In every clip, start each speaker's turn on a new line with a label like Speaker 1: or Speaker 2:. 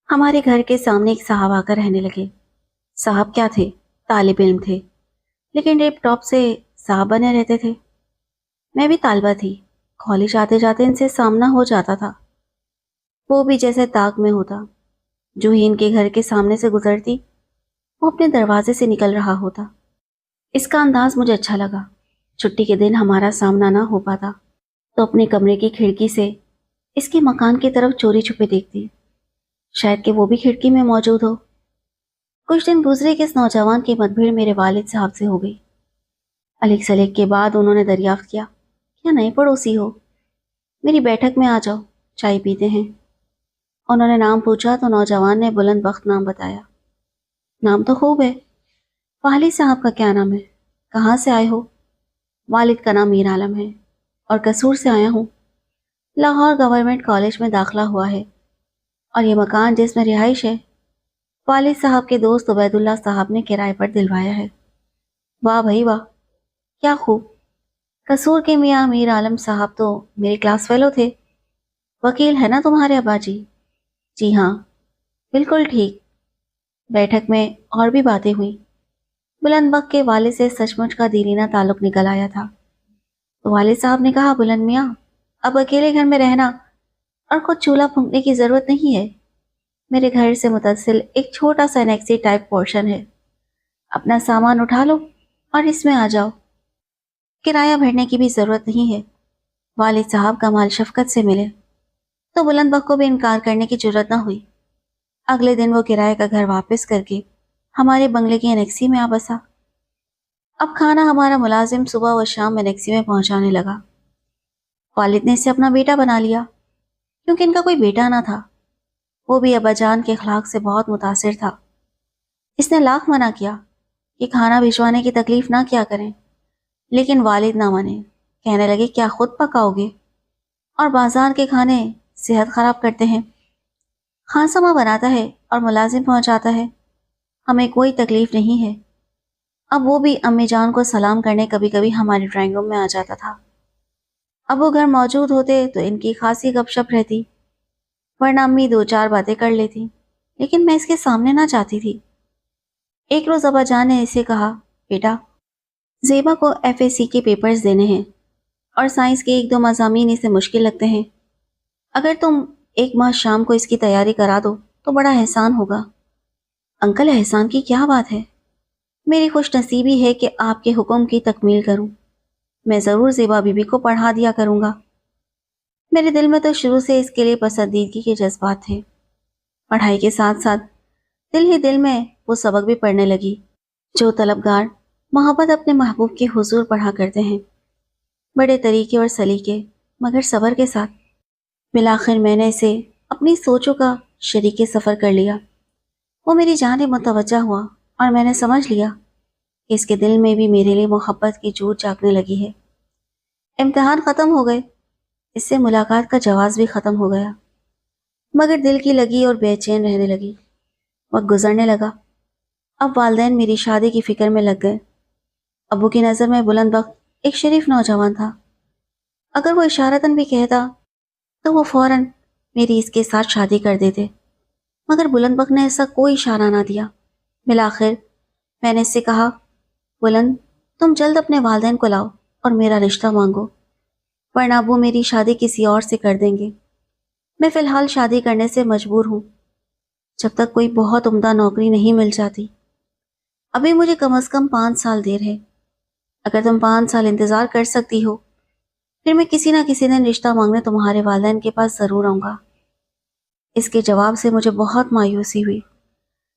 Speaker 1: ہمارے گھر کے سامنے ایک صاحب آ کر رہنے لگے۔ صاحب کیا تھے، طالب علم تھے، لیکن ٹیپ ٹاپ سے صاحب بنے رہتے تھے۔ میں بھی طالبہ تھی، کالج آتے جاتے ان سے سامنا ہو جاتا تھا۔ وہ بھی جیسے طاق میں ہوتا، جو ہی ان کے گھر کے سامنے سے گزرتی وہ اپنے دروازے سے نکل رہا ہوتا۔ اس کا انداز مجھے اچھا لگا۔ چھٹی کے دن ہمارا سامنا نہ ہو پاتا تو اپنے کمرے کی کھڑکی سے اس کے مکان کی طرف چوری چھپے دیکھتی، شاید کہ وہ بھی کھڑکی میں موجود ہو۔ کچھ دن گزرے کہ اس نوجوان کی مد بھیڑ میرے والد صاحب سے ہو گئی۔ الیک سلیک کے بعد انہوں نے دریافت کیا، کیا نئے پڑوسی ہو؟ میری بیٹھک میں آ جاؤ، چائے پیتے ہیں۔ انہوں نے نام پوچھا تو نوجوان نے بلند بخت نام بتایا۔ نام تو خوب ہے، والد صاحب کا کیا نام ہے؟ کہاں سے آئے ہو؟ والد کا نام میر عالم ہے اور قصور سے آیا ہوں۔ لاہور گورنمنٹ کالج میں داخلہ ہوا ہے، اور یہ مکان جس میں رہائش ہے والد صاحب کے دوست عبید اللہ صاحب نے کرائے پر دلوایا ہے۔ واہ بھائی واہ، کیا خوب! قصور کے میاں میر عالم صاحب تو میرے کلاس فیلو تھے۔ وکیل ہے نا تمہارے ابا جی؟ جی ہاں، بالکل ٹھیک۔ بیٹھک میں اور بھی باتیں ہوئیں۔ بلند بخت کے والد سے سچ مچ کا دیرینہ تعلق نکل آیا تھا۔ تو والد صاحب نے کہا، بلند میاں، اب اکیلے گھر میں رہنا اور خود چولہا پھونکنے کی ضرورت نہیں ہے۔ میرے گھر سے متصل ایک چھوٹا سا انیکسی ٹائپ پورشن ہے، اپنا سامان اٹھا لو اور اس میں آ جاؤ۔ کرایہ بھرنے کی بھی ضرورت نہیں ہے۔ والد صاحب کمال شفقت سے ملے تو بلند بخت کو بھی انکار کرنے کی جرت نہ ہوئی۔ اگلے دن وہ کرایہ کا گھر واپس کر کے ہمارے بنگلے کی انیکسی میں آ بسا۔ اب کھانا ہمارا ملازم صبح و شام انیکسی میں پہنچانے لگا۔ والد نے اسے اپنا بیٹا بنا لیا، کیونکہ ان کا کوئی بیٹا نہ تھا۔ وہ بھی ابا جان کے اخلاق سے بہت متاثر تھا۔ اس نے لاکھ منع کیا کہ کھانا بھجوانے کی تکلیف نہ کیا کریں، لیکن والد نہ مانے۔ کہنے لگے، کیا خود پکاؤ گے؟ اور بازار کے کھانے صحت خراب کرتے ہیں۔ خاصما بناتا ہے اور ملازم پہنچاتا ہے، ہمیں کوئی تکلیف نہیں ہے۔ اب وہ بھی امی جان کو سلام کرنے کبھی کبھی ہمارے ڈرائنگ روم میں آ جاتا تھا۔ اب وہ گھر موجود ہوتے تو ان کی خاصی گپ شپ رہتی، ورنہ امی دو چار باتیں کر لیتی، لیکن میں اس کے سامنے نہ چاہتی تھی۔ ایک روز ابا جان نے اسے کہا، بیٹا، زیبا کو ایف اے سی کے پیپرز دینے ہیں اور سائنس کے ایک دو مضامین اسے مشکل لگتے ہیں۔ اگر تم ایک ماہ شام کو اس کی تیاری کرا دو تو بڑا احسان ہوگا۔ انکل، احسان کی کیا بات ہے؟ میری خوش نصیبی ہے کہ آپ کے حکم کی تکمیل کروں۔ میں ضرور زیبا بی بی کو پڑھا دیا کروں گا۔ میرے دل میں تو شروع سے اس کے لیے پسندیدگی کے جذبات تھے۔ پڑھائی کے ساتھ ساتھ دل ہی دل میں وہ سبق بھی پڑھنے لگی جو طلبگار محبت اپنے محبوب کے حضور پڑھا کرتے ہیں، بڑے طریقے اور سلیقے مگر صبر کے ساتھ۔ بالآخر میں نے اسے اپنی سوچوں کا شریک سفر کر لیا۔ وہ میری جانب متوجہ ہوا اور میں نے سمجھ لیا کہ اس کے دل میں بھی میرے لیے محبت کی جوت جاگنے لگی ہے۔ امتحان ختم ہو گئے، اس سے ملاقات کا جواز بھی ختم ہو گیا، مگر دل کی لگی اور بے چین رہنے لگی۔ وقت گزرنے لگا۔ اب والدین میری شادی کی فکر میں لگ گئے۔ ابو کی نظر میں بلند بخت ایک شریف نوجوان تھا۔ اگر وہ اشارتاً بھی کہتا تو وہ فوراً میری اس کے ساتھ شادی کر دیتے، مگر بلند بخت نے ایسا کوئی اشارہ نہ دیا۔ بالآخر میں نے اس سے کہا، بلند، تم جلد اپنے والدین کو لاؤ اور میرا رشتہ مانگو، ورنہ ابو میری شادی کسی اور سے کر دیں گے۔ میں فی الحال شادی کرنے سے مجبور ہوں، جب تک کوئی بہت عمدہ نوکری نہیں مل جاتی۔ ابھی مجھے کم از کم 5 سال دیر ہے۔ اگر تم 5 سال انتظار کر سکتی ہو، پھر میں کسی نہ کسی دن رشتہ مانگنے تمہارے والدین کے پاس ضرور آؤں گا۔ اس کے جواب سے مجھے بہت مایوسی ہوئی۔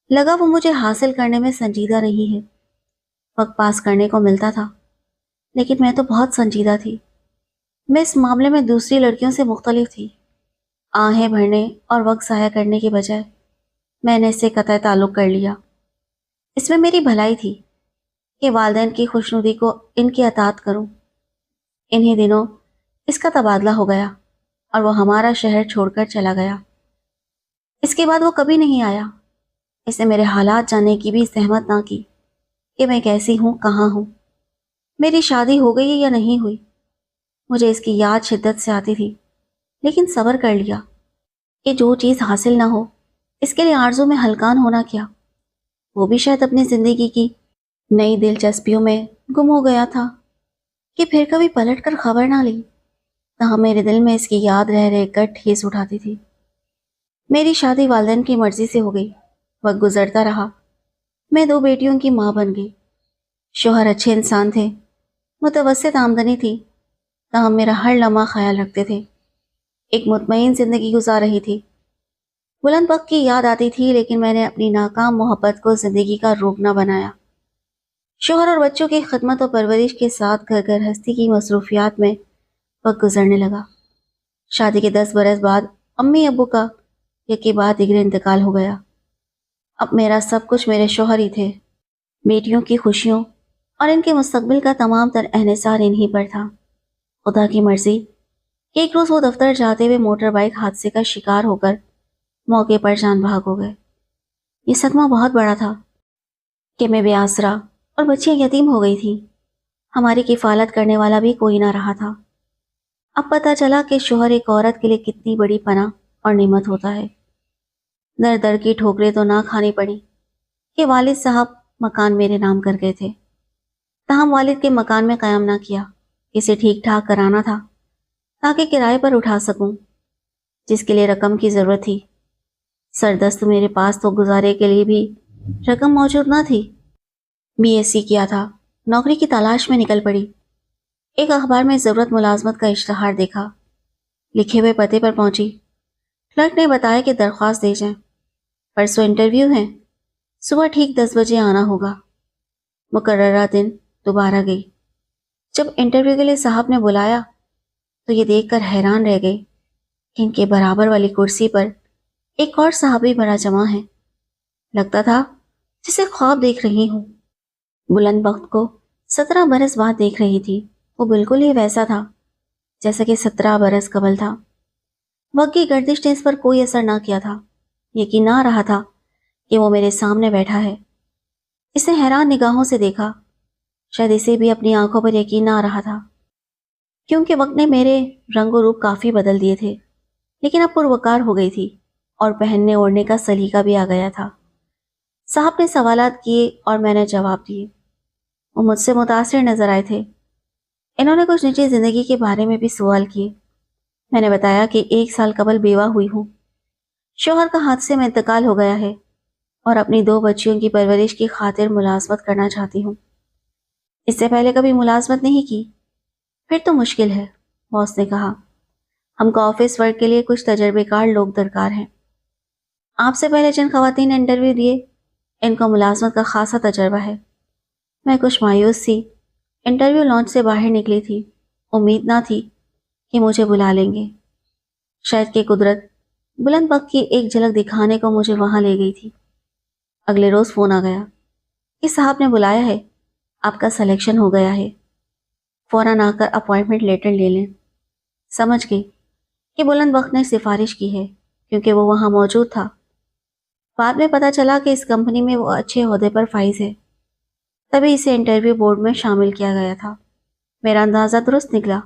Speaker 1: لگا وہ مجھے حاصل کرنے میں سنجیدہ نہیں ہے۔ وقت پاس کرنے کو ملتا تھا، لیکن میں تو بہت سنجیدہ تھی۔ میں اس معاملے میں دوسری لڑکیوں سے مختلف تھی۔ آہیں بھرنے اور وقت ضائع کرنے کے بجائے میں نے اس سے قطع تعلق کر لیا۔ اس میں میری بھلائی تھی کہ والدین کی خوشنودی کو ان کی اطاعت کروں۔ انہی دنوں اس کا تبادلہ ہو گیا اور وہ ہمارا شہر چھوڑ کر چلا گیا۔ اس کے بعد وہ کبھی نہیں آیا۔ اس نے میرے حالات جاننے کی بھی زحمت نہ کی کہ میں کیسی ہوں، کہاں ہوں، میری شادی ہو گئی یا نہیں ہوئی۔ مجھے اس کی یاد شدت سے آتی تھی، لیکن صبر کر لیا کہ جو چیز حاصل نہ ہو اس کے لیے آرزو میں ہلکان ہونا کیا؟ وہ بھی شاید اپنی زندگی کی نئی دلچسپیوں میں گم ہو گیا تھا کہ پھر کبھی پلٹ کر خبر نہ لی۔ تاہم میرے دل میں اس کی یاد رہ رہ کر ٹھیس اٹھاتی تھی۔ میری شادی والدین کی مرضی سے ہو گئی۔ وقت گزرتا رہا، میں 2 بیٹیوں کی ماں بن گئی۔ شوہر اچھے انسان تھے، متوسط آمدنی تھی، تاہم میرا ہر لمحہ خیال رکھتے تھے۔ ایک مطمئن زندگی گزار رہی تھی۔ بلند وقت کی یاد آتی تھی، لیکن میں نے اپنی ناکام محبت کو زندگی کا روپ نہ بنایا۔ شوہر اور بچوں کی خدمت و پرورش کے ساتھ گھر گھرستی کی مصروفیات میں وقت گزرنے لگا۔ شادی کے 10 برس بعد امی ابو کا ایک کے بعد دیگر انتقال ہو گیا۔ اب میرا سب کچھ میرے شوہر ہی تھے۔ بیٹیوں کی خوشیوں اور ان کے مستقبل کا تمام تر انحصار انہی پر تھا۔ خدا کی مرضی کہ ایک روز وہ دفتر جاتے ہوئے موٹر بائک حادثے کا شکار ہو کر موقع پر جان بحق ہو گئے۔ یہ صدمہ بہت بڑا تھا کہ میں بے آسرا اور بچیاں یتیم ہو گئی تھیں۔ ہماری کفالت کرنے والا بھی کوئی نہ رہا تھا۔ اب پتہ چلا کہ شوہر ایک عورت کے لیے کتنی بڑی پناہ اور نعمت ہوتا ہے۔ در در کی ٹھوکریں تو نہ کھانی پڑی کہ والد صاحب مکان میرے نام کر گئے تھے۔ تاہم والد کے مکان میں قیام نہ کیا، اسے ٹھیک ٹھاک کرانا تھا تاکہ کرائے پر اٹھا سکوں، جس کے لیے رقم کی ضرورت تھی۔ سردست میرے پاس تو گزارے کے لیے بھی رقم موجود نہ تھی۔ BSc کیا تھا، نوکری کی تلاش میں نکل پڑی۔ ایک اخبار میں ضرورت ملازمت کا اشتہار دیکھا، لکھے ہوئے پتے پر پہنچی۔ کلرک نے بتایا کہ درخواست دے جائیں، پرسوں انٹرویو ہے، صبح ٹھیک 10 بجے آنا ہوگا۔ مقررہ دن دوبارہ گئی۔ جب انٹرویو کے لیے صاحب نے بلایا تو یہ دیکھ کر حیران رہ گئی کہ ان کے برابر والی کرسی پر ایک اور صحابی بڑا جمع ہے۔ لگتا تھا جسے خواب دیکھ رہی ہوں۔ بلند وقت کو 17 برس بعد دیکھ رہی تھی۔ وہ بالکل ہی ویسا تھا جیسا کہ 17 برس قبل تھا۔ وقت کی گردش نے اس پر کوئی اثر نہ کیا تھا۔ یقین نہ رہا تھا کہ وہ میرے سامنے بیٹھا ہے۔ اس نے حیران نگاہوں سے دیکھا۔ شاید اسے بھی اپنی آنکھوں پر یقین نہ آ رہا تھا، کیونکہ وقت نے میرے رنگ و روپ کافی بدل دیے تھے، لیکن اب پروقار ہو گئی تھی اور پہننے اوڑھنے کا سلیقہ بھی آ گیا تھا۔ صاحب نے سوالات کیے اور میں نے جواب دیے۔ وہ مجھ سے متاثر نظر آئے تھے۔ انہوں نے کچھ نجی زندگی کے بارے میں بھی سوال کیے۔ میں نے بتایا کہ 1 سال قبل بیوہ ہوئی ہوں، شوہر کا حادثے میں انتقال ہو گیا ہے اور اپنی 2 بچیوں کی پرورش کی خاطر ملازمت کرنا چاہتی ہوں۔ اس سے پہلے کبھی ملازمت نہیں کی۔ پھر تو مشکل ہے، باس نے کہا۔ ہم کو آفس ورک کے لیے کچھ تجربے کار لوگ درکار ہیں۔ آپ سے پہلے جن خواتین نے انٹرویو دیے، ان کو ملازمت کا خاصا تجربہ ہے۔ میں کچھ مایوس تھی۔ انٹرویو لانچ سے باہر نکلی تھی، امید نہ تھی کہ مجھے بلا لیں گے۔ شاید کہ قدرت بلند وقت کی ایک جھلک دکھانے کو مجھے وہاں لے گئی تھی۔ اگلے روز فون آ گیا کہ صاحب نے بلایا ہے، آپ کا سلیکشن ہو گیا ہے، فوراً آ کر اپوائنٹمنٹ لیٹر لے لیں۔ سمجھ گئی کہ بلند وقت نے سفارش کی ہے، کیونکہ وہ وہاں موجود تھا۔ بعد میں پتہ چلا کہ اس کمپنی میں وہ اچھے عہدے پر فائز ہے، تبھی اسے انٹرویو بورڈ میں شامل کیا گیا تھا۔ میرا اندازہ درست نکلا۔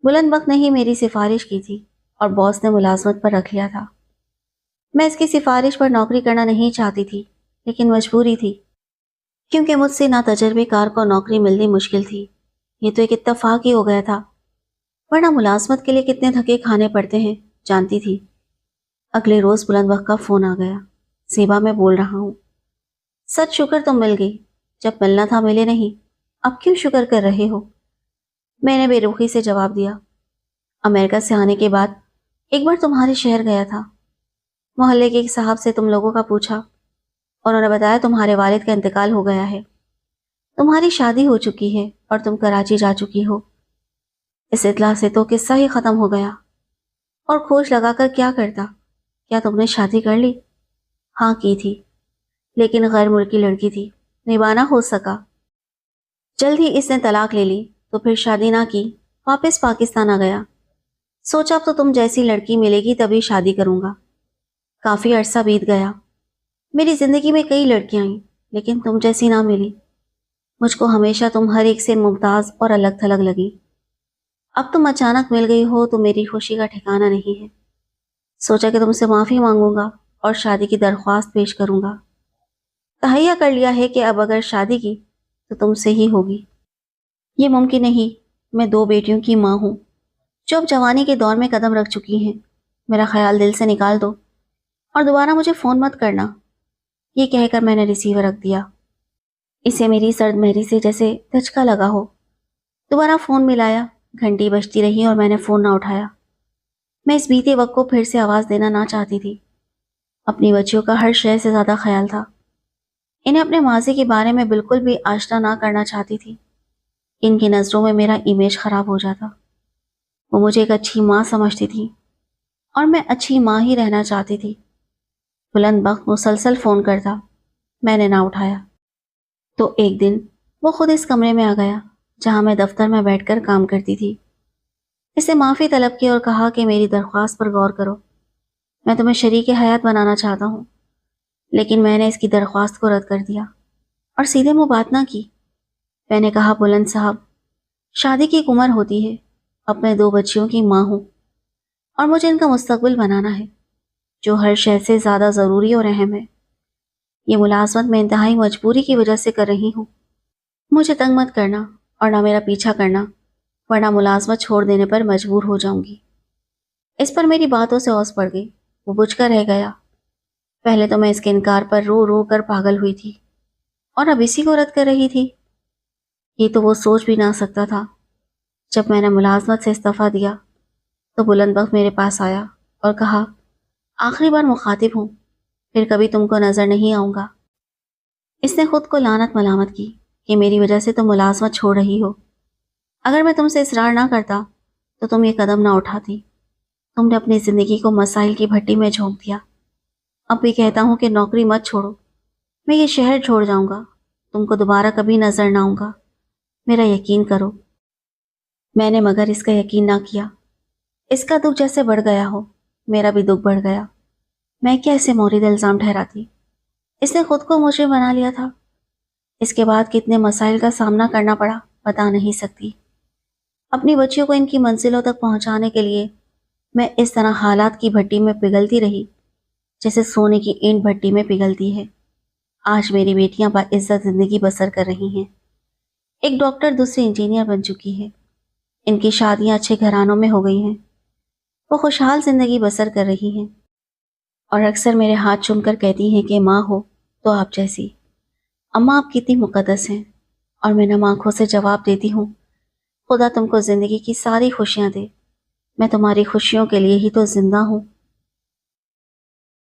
Speaker 1: بلند وقت نے ہی میری سفارش کی تھی اور باس نے ملازمت پر رکھ لیا تھا۔ میں اس کی سفارش پر نوکری کرنا نہیں چاہتی تھی، لیکن مجبوری تھی، کیونکہ مجھ سے ناتجربے کار کو نوکری ملنی مشکل تھی۔ یہ تو ایک اتفاق ہی ہو گیا تھا، ورنہ ملازمت کے لیے کتنے دھکے کھانے پڑتے ہیں جانتی تھی۔ اگلے روز بلند وقت کا فون آ گیا۔ زیبا میں بول رہا ہوں۔ سچ شکر تم مل گئی، جب ملنا تھا ملے نہیں، اب کیوں شکر کر رہے ہو؟ میں نے بے رخی سے جواب دیا۔ امریکہ سے آنے کے بعد ایک بار تمہارے شہر گیا تھا۔ محلے کے ایک صاحب سے تم لوگوں کا پوچھا، انہوں نے بتایا تمہارے والد کا انتقال ہو گیا ہے، تمہاری شادی ہو چکی ہے اور تم کراچی جا چکی ہو۔ اس اطلاع سے تو قصہ ہی ختم ہو گیا۔ اور کھوج لگا کر کیا کرتا؟ کیا تم نے شادی کر لی؟ ہاں کی تھی، لیکن غیر ملکی لڑکی تھی، نبھانا ہو سکا۔ جلد ہی اس نے طلاق لے لی تو پھر شادی نہ کی، واپس پاکستان آ گیا۔ سوچا اب تو تم جیسی لڑکی ملے گی تبھی شادی کروں گا۔ کافی عرصہ بیت گیا۔ میری زندگی میں کئی لڑکیاں آئیں، لیکن تم جیسی نہ ملی۔ مجھ کو ہمیشہ تم ہر ایک سے ممتاز اور الگ تھلگ لگی۔ اب تم اچانک مل گئی ہو تو میری خوشی کا ٹھکانہ نہیں ہے۔ سوچا کہ تم سے معافی مانگوں گا اور شادی کی درخواست پیش کروں گا۔ تہیا کر لیا ہے کہ اب اگر شادی کی تو تم سے ہی ہوگی۔ یہ ممکن نہیں، میں 2 بیٹیوں کی ماں ہوں جو اب جوانی کے دور میں قدم رکھ چکی ہیں۔ میرا خیال دل سے نکال دو اور دوبارہ مجھے فون مت کرنا۔ یہ کہہ کر میں نے ریسیور رکھ دیا۔ اسے میری سرد مہری سے جیسے دھچکا لگا ہو۔ دوبارہ فون ملایا، گھنٹی بجتی رہی اور میں نے فون نہ اٹھایا۔ میں اس بیتے وقت کو پھر سے آواز دینا نہ چاہتی تھی۔ اپنی بچیوں کا ہر شے سے زیادہ خیال تھا۔ انہیں اپنے ماضی کے بارے میں بالکل بھی آشنا نہ کرنا چاہتی تھی۔ ان کی نظروں میں میرا امیج خراب ہو جاتا۔ وہ مجھے ایک اچھی ماں سمجھتی تھی اور میں اچھی ماں ہی رہنا چاہتی تھی۔ بلند بخت مسلسل فون کرتا، میں نے نہ اٹھایا۔ تو ایک دن وہ خود اس کمرے میں آ گیا جہاں میں دفتر میں بیٹھ کر کام کرتی تھی۔ اسے معافی طلب کی اور کہا کہ میری درخواست پر غور کرو، میں تمہیں شریک حیات بنانا چاہتا ہوں۔ لیکن میں نے اس کی درخواست کو رد کر دیا اور سیدھے منہ بات نہ کی۔ میں نے کہا، بلند صاحب، شادی کی ایک عمر ہوتی ہے، اب میں 2 بچیوں کی ماں ہوں اور مجھے ان کا مستقبل بنانا ہے جو ہر شے سے زیادہ ضروری اور اہم ہے۔ یہ ملازمت میں انتہائی مجبوری کی وجہ سے کر رہی ہوں۔ مجھے تنگ مت کرنا اور نہ میرا پیچھا کرنا، ورنہ ملازمت چھوڑ دینے پر مجبور ہو جاؤں گی۔ اس پر میری باتوں سے اوس پڑ گئی۔ وہ بجھ کر رہ گیا۔ پہلے تو میں اس کے انکار پر رو رو کر پاگل ہوئی تھی اور اب اسی کو رد کر رہی تھی۔ یہ تو وہ سوچ بھی نہ سکتا تھا۔ جب میں نے ملازمت سے استعفیٰ دیا تو بلند بخت میرے پاس آیا اور کہا، آخری بار مخاطب ہوں، پھر کبھی تم کو نظر نہیں آؤں گا۔ اس نے خود کو لعنت ملامت کی کہ میری وجہ سے تم ملازمت چھوڑ رہی ہو۔ اگر میں تم سے اصرار نہ کرتا تو تم یہ قدم نہ اٹھاتی۔ تم نے اپنی زندگی کو مسائل کی بھٹی میں جھونک دیا۔ اب بھی کہتا ہوں کہ نوکری مت چھوڑو، میں یہ شہر چھوڑ جاؤں گا، تم کو دوبارہ کبھی نظر نہ آؤں گا، میرا یقین کرو۔ میں نے مگر اس کا یقین نہ کیا۔ اس کا دکھ جیسے بڑھ گیا ہو، میرا بھی دکھ بڑھ گیا۔ میں کیا اسے مورد الزام ٹھہراتی؟ اس نے خود کو مجرم بنا لیا تھا۔ اس کے بعد کتنے مسائل کا سامنا کرنا پڑا بتا نہیں سکتی۔ اپنی بچیوں کو ان کی منزلوں تک پہنچانے کے لیے میں اس طرح حالات کی بھٹی میں پگھلتی رہی جیسے سونے کی اینٹ بھٹی میں پگھلتی ہے۔ آج میری بیٹیاں باعزت زندگی بسر کر رہی ہیں۔ ایک ڈاکٹر، دوسری انجینئر بن چکی ہے۔ ان کی شادیاں اچھے گھرانوں میں ہو گئی ہیں۔ وہ خوشحال زندگی بسر کر رہی ہیں اور اکثر میرے ہاتھ چوم کر کہتی ہیں کہ ماں ہو تو آپ جیسی۔ اماں آپ کتنی مقدس ہیں، اور میں نم آنکھوں سے جواب دیتی ہوں، خدا تم کو زندگی کی ساری خوشیاں دے، میں تمہاری خوشیوں کے لیے ہی تو زندہ ہوں۔